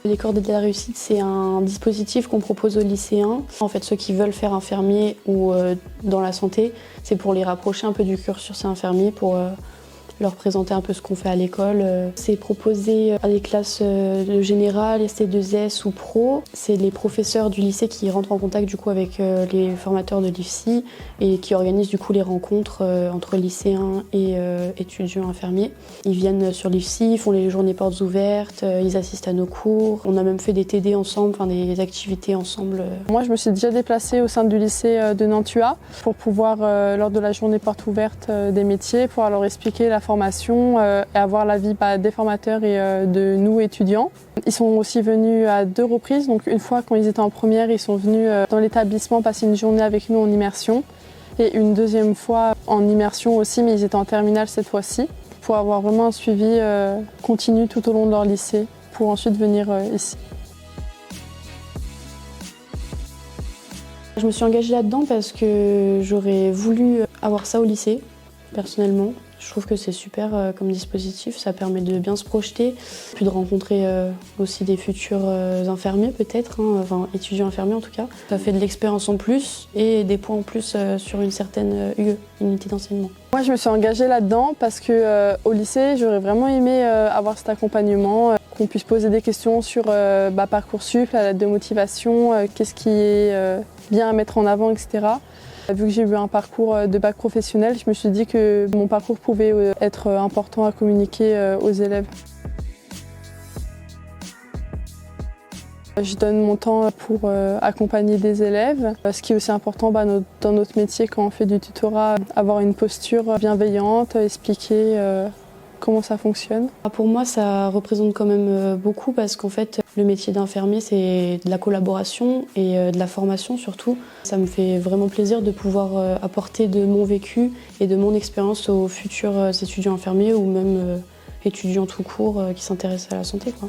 Les cordées de la réussite, c'est un dispositif qu'on propose aux lycéens. En fait, ceux qui veulent faire infirmier ou dans la santé, c'est pour les rapprocher un peu du cursus infirmier, pour leur présenter un peu ce qu'on fait à l'école. C'est proposé à des classes de générale, ST2S ou pro. C'est les professeurs du lycée qui rentrent en contact du coup avec les formateurs de l'IFSI et qui organisent du coup les rencontres entre lycéens et étudiants infirmiers. Ils viennent sur l'IFSI, ils font les journées portes ouvertes, ils assistent à nos cours. On a même fait des TD ensemble, enfin des activités ensemble. Moi, je me suis déjà déplacée au sein du lycée de Nantua pour pouvoir, lors de la journée portes ouvertes des métiers, pouvoir leur expliquer la formation et avoir l'avis des formateurs et de nous étudiants. Ils sont aussi venus à 2 reprises, donc une fois quand ils étaient en première, ils sont venus dans l'établissement passer une journée avec nous en immersion et une deuxième fois en immersion aussi, mais ils étaient en terminale cette fois-ci, pour avoir vraiment un suivi continu tout au long de leur lycée pour ensuite venir ici. Je me suis engagée là-dedans parce que j'aurais voulu avoir ça au lycée, personnellement. Je trouve que c'est super comme dispositif, ça permet de bien se projeter, puis de rencontrer aussi des futurs infirmiers peut-être, enfin étudiants infirmiers en tout cas. Ça fait de l'expérience en plus et des points en plus sur une certaine UE, unité d'enseignement. Moi je me suis engagée là-dedans parce que au lycée j'aurais vraiment aimé avoir cet accompagnement, qu'on puisse poser des questions sur Parcoursup, la lettre de motivation, qu'est-ce qui est bien à mettre en avant, etc. Vu que j'ai eu un parcours de bac professionnel, je me suis dit que mon parcours pouvait être important à communiquer aux élèves. Je donne mon temps pour accompagner des élèves. Ce qui est aussi important dans notre métier quand on fait du tutorat, avoir une posture bienveillante, expliquer comment ça fonctionne. Pour moi, ça représente quand même beaucoup parce qu'en fait, le métier d'infirmier, c'est de la collaboration et de la formation surtout. Ça me fait vraiment plaisir de pouvoir apporter de mon vécu et de mon expérience aux futurs étudiants infirmiers ou même étudiants tout court qui s'intéressent à la santé, quoi.